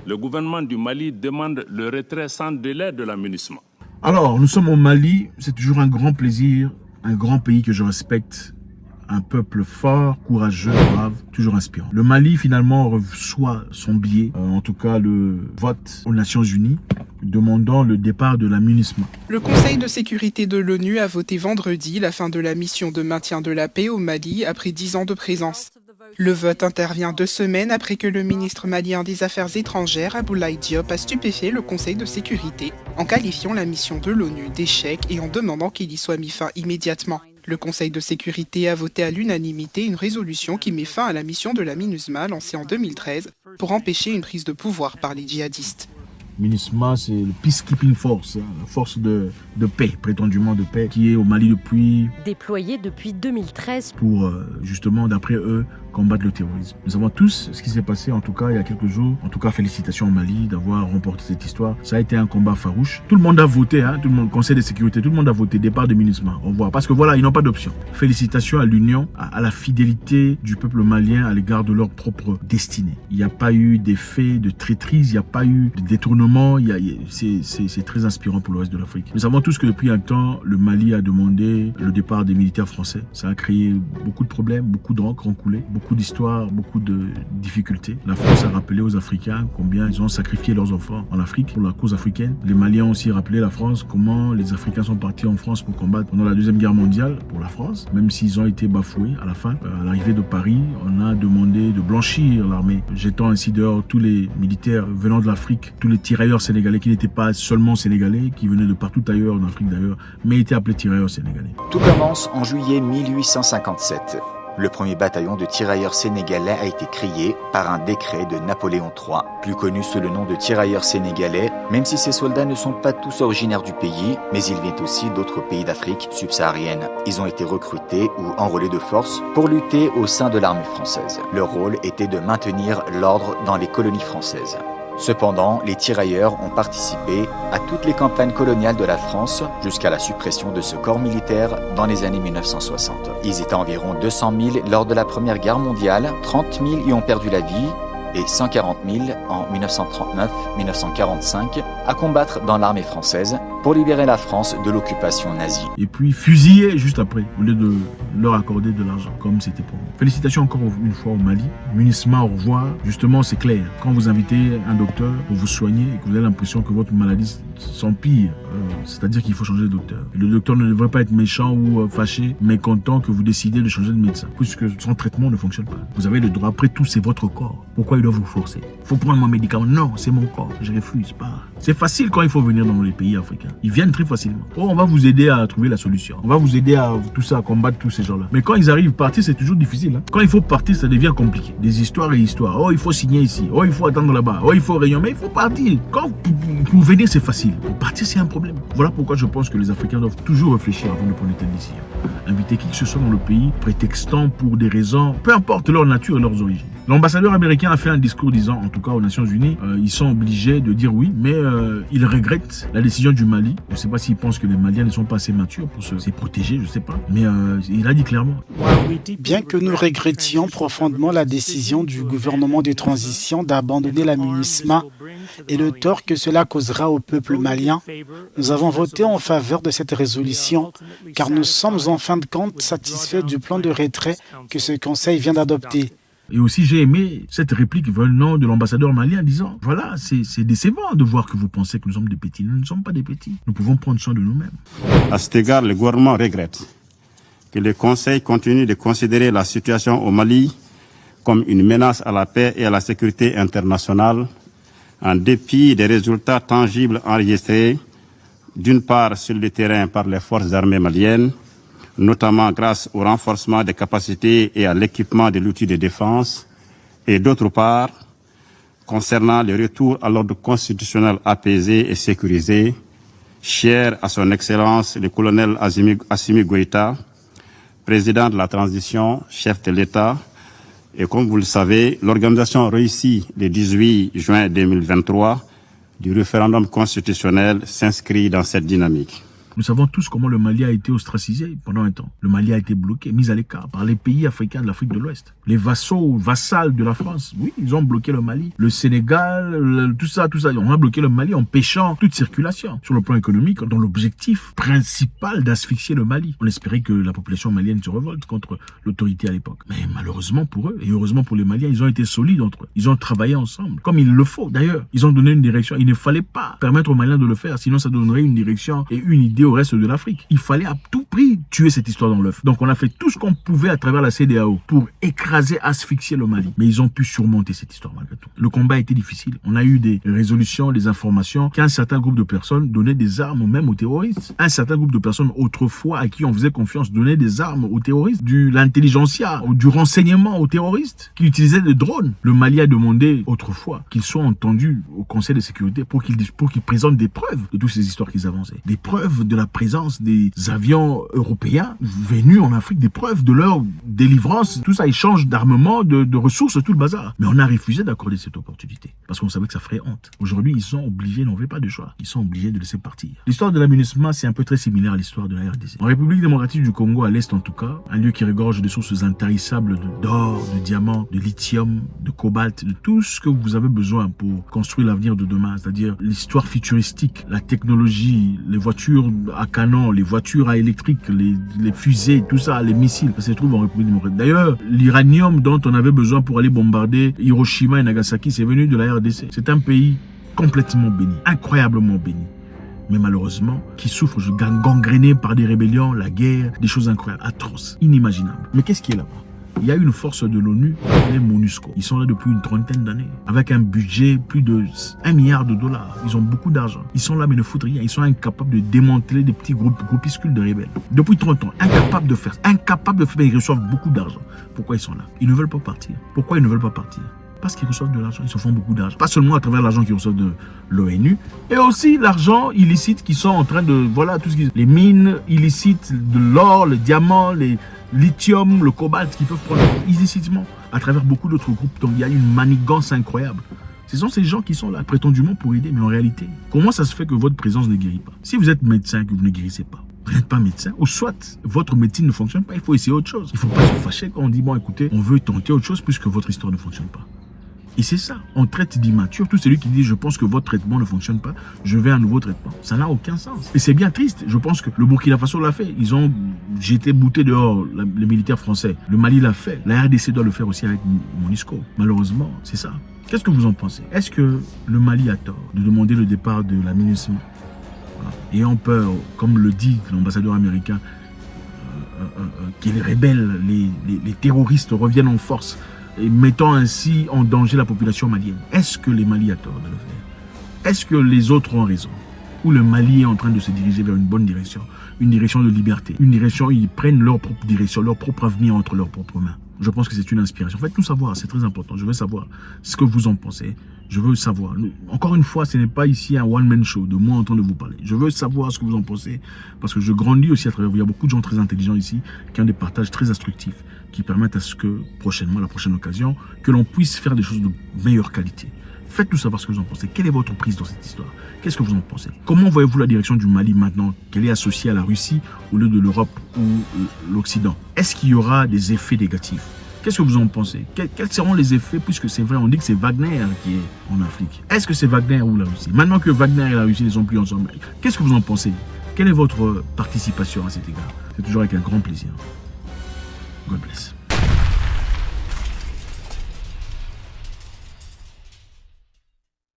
Le gouvernement du Mali demande le retrait sans délai de la MINUSMA. Alors, nous sommes au Mali, c'est toujours un grand plaisir, un grand pays que je respecte, un peuple fort, courageux, brave, toujours inspirant. Le Mali finalement reçoit son billet, en tout cas le vote aux Nations Unies, demandant le départ de la MINUSMA. Le Conseil de sécurité de l'ONU a voté vendredi la fin de la mission de maintien de la paix au Mali après 10 ans de présence. Le vote intervient 2 semaines après que le ministre malien des Affaires étrangères, Aboulaye Diop, a stupéfait le Conseil de sécurité en qualifiant la mission de l'ONU d'échec et en demandant qu'il y soit mis fin immédiatement. Le Conseil de sécurité a voté à l'unanimité une résolution qui met fin à la mission de la MINUSMA lancée en 2013 pour empêcher une prise de pouvoir par les djihadistes. MINUSMA, c'est le Peacekeeping Force, la force de paix, prétendument de paix, qui est au Mali depuis... Déployée depuis 2013. Pour, justement, d'après eux, combattre le terrorisme. Nous savons tous ce qui s'est passé, en tout cas, il y a quelques jours. En tout cas, félicitations au Mali d'avoir remporté cette histoire. Ça a été un combat farouche. Tout le monde a voté, tout le monde, Conseil de sécurité, tout le monde a voté, départ de MINUSMA. Au revoir. Parce que voilà, ils n'ont pas d'option. Félicitations à l'union, à la fidélité du peuple malien à l'égard de leur propre destinée. Il n'y a pas eu d'effet de traîtrise, il n'y a pas eu de détournement. C'est très inspirant pour le reste de l'Afrique. Nous savons tous que depuis un temps, le Mali a demandé le départ des militaires français. Ça a créé beaucoup de problèmes, beaucoup de rangs ont coulé, beaucoup d'histoires, beaucoup de difficultés. La France a rappelé aux Africains combien ils ont sacrifié leurs enfants en Afrique pour la cause africaine. Les Maliens ont aussi rappelé la France comment les Africains sont partis en France pour combattre pendant la Deuxième Guerre mondiale pour la France, même s'ils ont été bafoués à la fin. À l'arrivée de Paris, on a demandé de blanchir l'armée, jetant ainsi dehors tous les militaires venant de l'Afrique, tous les tirailleurs sénégalais qui n'étaient pas seulement sénégalais, qui venaient de partout ailleurs en Afrique d'ailleurs, mais étaient appelés tirailleurs sénégalais. Tout commence en juillet 1857. Le premier bataillon de tirailleurs sénégalais a été créé par un décret de Napoléon III, plus connu sous le nom de tirailleurs sénégalais, même si ces soldats ne sont pas tous originaires du pays, mais ils viennent aussi d'autres pays d'Afrique subsaharienne. Ils ont été recrutés ou enrôlés de force pour lutter au sein de l'armée française. Leur rôle était de maintenir l'ordre dans les colonies françaises. Cependant, les tirailleurs ont participé à toutes les campagnes coloniales de la France jusqu'à la suppression de ce corps militaire dans les années 1960. Ils étaient environ 200 000 lors de la Première Guerre mondiale, 30 000 y ont perdu la vie et 140 000 en 1939-1945 à combattre dans l'armée française pour libérer la France de l'occupation nazie. Et puis fusillés juste après, au lieu de leur accorder de l'argent, comme c'était promis. Félicitations encore une fois au Mali. MINUSMA, au revoir. Justement, c'est clair. Quand vous invitez un docteur pour vous soigner et que vous avez l'impression que votre maladie s'empire, c'est-à-dire qu'il faut changer de docteur. Et le docteur ne devrait pas être méchant ou fâché, mais content que vous décidez de changer de médecin, puisque son traitement ne fonctionne pas. Vous avez le droit, après tout, c'est votre corps. Pourquoi il doit vous forcer? Faut prendre mon médicament. Non, c'est mon corps. Je refuse pas. C'est facile quand il faut venir dans les pays africains. Ils viennent très facilement. Oh, on va vous aider à trouver la solution. On va vous aider à tout ça, à combattre tous ces gens-là. Mais quand ils arrivent, partir, c'est toujours difficile. Quand il faut partir, ça devient compliqué. Des histoires et histoires. Oh, il faut signer ici. Oh, il faut attendre là-bas. Oh, il faut réunion. Mais il faut partir. Quand pour venir, c'est facile. Pour partir, c'est un problème. Voilà pourquoi je pense que les Africains doivent toujours réfléchir avant de prendre telle décision. Inviter qui que ce soit dans le pays, prétextant pour des raisons, peu importe leur nature et leurs origines. L'ambassadeur américain a fait un discours disant, en tout cas aux Nations Unies, ils sont obligés de dire oui, mais ils regrettent la décision du Mali. Je ne sais pas s'ils pensent que les Maliens ne sont pas assez matures pour se protéger, je ne sais pas. Mais il a dit clairement. Bien que nous regrettions profondément la décision du gouvernement de transition d'abandonner la MINUSMA et le tort que cela causera au peuple malien, nous avons voté en faveur de cette résolution car nous sommes en fin de compte satisfaits du plan de retrait que ce Conseil vient d'adopter. Et aussi, j'ai aimé cette réplique venant de l'ambassadeur malien disant « Voilà, c'est décevant de voir que vous pensez que nous sommes des petits. Nous ne sommes pas des petits. Nous pouvons prendre soin de nous-mêmes. » À cet égard, le gouvernement regrette que le Conseil continue de considérer la situation au Mali comme une menace à la paix et à la sécurité internationale, en dépit des résultats tangibles enregistrés, d'une part sur le terrain par les forces armées maliennes, notamment grâce au renforcement des capacités et à l'équipement de l'outil de défense, et d'autre part, concernant le retour à l'ordre constitutionnel apaisé et sécurisé, cher à son Excellence le colonel Assimi Goïta, président de la transition, chef de l'État, et comme vous le savez, l'organisation réussie le 18 juin 2023 du référendum constitutionnel s'inscrit dans cette dynamique. Nous savons tous comment le Mali a été ostracisé pendant un temps. Le Mali a été bloqué, mis à l'écart par les pays africains de l'Afrique de l'Ouest. Les vassals de la France, oui, ils ont bloqué le Mali. Le Sénégal, tout ça. On a bloqué le Mali en empêchant toute circulation. Sur le plan économique, dans l'objectif principal d'asphyxier le Mali. On espérait que la population malienne se révolte contre l'autorité à l'époque. Mais malheureusement pour eux, et heureusement pour les Maliens, ils ont été solides entre eux. Ils ont travaillé ensemble, comme il le faut. D'ailleurs, ils ont donné une direction. Il ne fallait pas permettre aux Maliens de le faire, sinon ça donnerait une direction et une idée au reste de l'Afrique. Il fallait à tout prix tuer cette histoire dans l'œuf. Donc on a fait tout ce qu'on pouvait à travers la CEDEAO pour écraser, asphyxier le Mali. Mais ils ont pu surmonter cette histoire malgré tout. Le combat a été difficile. On a eu des résolutions, des informations qu'un certain groupe de personnes donnaient des armes même aux terroristes. Un certain groupe de personnes autrefois à qui on faisait confiance donnait des armes aux terroristes, de l'intelligentsia, du renseignement aux terroristes qui utilisaient des drones. Le Mali a demandé autrefois qu'ils soient entendus au Conseil de sécurité pour qu'ils présentent des preuves de toutes ces histoires qu'ils avançaient. Des preuves de la présence des avions européens venus en Afrique, des preuves de leur délivrance, tout ça, échange d'armement, de ressources, tout le bazar. Mais on a refusé d'accorder cette opportunité parce qu'on savait que ça ferait honte. Aujourd'hui, ils sont obligés, n'en veut pas de choix. Ils sont obligés de laisser partir. L'histoire de la MINUSMA, c'est un peu très similaire à l'histoire de la RDC. En République démocratique du Congo, à l'est en tout cas, un lieu qui regorge de sources intarissables d'or, de diamants, de lithium, de cobalt, de tout ce que vous avez besoin pour construire l'avenir de demain, c'est-à-dire l'histoire futuristique, la technologie, les voitures à canon, les voitures à électrique, les fusées, tout ça, les missiles, ça se trouve en République démocratique. D'ailleurs, l'uranium dont on avait besoin pour aller bombarder Hiroshima et Nagasaki, c'est venu de la RDC. C'est un pays complètement béni, incroyablement béni. Mais malheureusement, qui souffre gangréné par des rébellions, la guerre, des choses incroyables, atroces, inimaginables. Mais qu'est-ce qui est là-bas? Il y a une force de l'ONU, les MONUSCO. Ils sont là depuis une trentaine d'années, avec un budget plus de 1 milliard de dollars. Ils ont beaucoup d'argent. Ils sont là mais ne foutent rien. Ils sont incapables de démanteler des petits groupuscules de rebelles. Depuis 30 ans, incapables de faire, mais ils reçoivent beaucoup d'argent. Pourquoi ils sont là? Ils ne veulent pas partir. Pourquoi ils ne veulent pas partir? Parce qu'ils reçoivent de l'argent, ils se font beaucoup d'argent. Pas seulement à travers l'argent qu'ils reçoivent de l'ONU, et aussi l'argent illicite qu'ils sont en train de... Voilà, tout ce qui... Les mines illicites, de l'or, le diamant, les lithium, le cobalt qu'ils peuvent prendre illicitement à travers beaucoup d'autres groupes. Donc il y a une manigance incroyable. Ce sont ces gens qui sont là prétendument pour aider, mais en réalité, comment ça se fait que votre présence ne guérit pas? Si vous êtes médecin, que vous ne guérissez pas, vous n'êtes pas médecin, ou soit votre médecine ne fonctionne pas, il faut essayer autre chose. Il ne faut pas se fâcher quand on dit, bon écoutez, on veut tenter autre chose puisque votre histoire ne fonctionne pas. Et c'est ça, on traite d'immature tout celui qui dit je pense que votre traitement ne fonctionne pas, je vais à un nouveau traitement. Ça n'a aucun sens. Et c'est bien triste, je pense que le Burkina Faso l'a fait. Ils ont jeté bouté dehors les militaires français. Le Mali l'a fait. La RDC doit le faire aussi avec MONUSCO. Malheureusement, c'est ça. Qu'est-ce que vous en pensez? Est-ce que le Mali a tort de demander le départ de la MINUSMA? Ayant peur, comme le dit l'ambassadeur américain, que les rebelles, les terroristes reviennent en force, et mettant ainsi en danger la population malienne. Est-ce que les Mali a tort de le faire? Est-ce que les autres ont raison? Ou le Mali est en train de se diriger vers une bonne direction, une direction de liberté, une direction où ils prennent leur propre direction, leur propre avenir entre leurs propres mains? Je pense que c'est une inspiration. Faites tout savoir, c'est très important. Je veux savoir ce que vous en pensez. Je veux savoir. Encore une fois, ce n'est pas ici un one-man show de moi en train de vous parler. Je veux savoir ce que vous en pensez parce que je grandis aussi à travers vous. Il y a beaucoup de gens très intelligents ici qui ont des partages très instructifs qui permettent à ce que prochainement, à la prochaine occasion, que l'on puisse faire des choses de meilleure qualité. Faites-nous savoir ce que vous en pensez. Quelle est votre prise dans cette histoire? Qu'est-ce que vous en pensez? Comment voyez-vous la direction du Mali maintenant qu'elle est associée à la Russie au lieu de l'Europe ou l'Occident? Est-ce qu'il y aura des effets négatifs? Qu'est-ce que vous en pensez? Quels seront les effets puisque c'est vrai, on dit que c'est Wagner qui est en Afrique. Est-ce que c'est Wagner ou la Russie? Maintenant que Wagner et la Russie ne sont plus ensemble, qu'est-ce que vous en pensez? Quelle est votre participation à cet égard? C'est toujours avec un grand plaisir. God bless.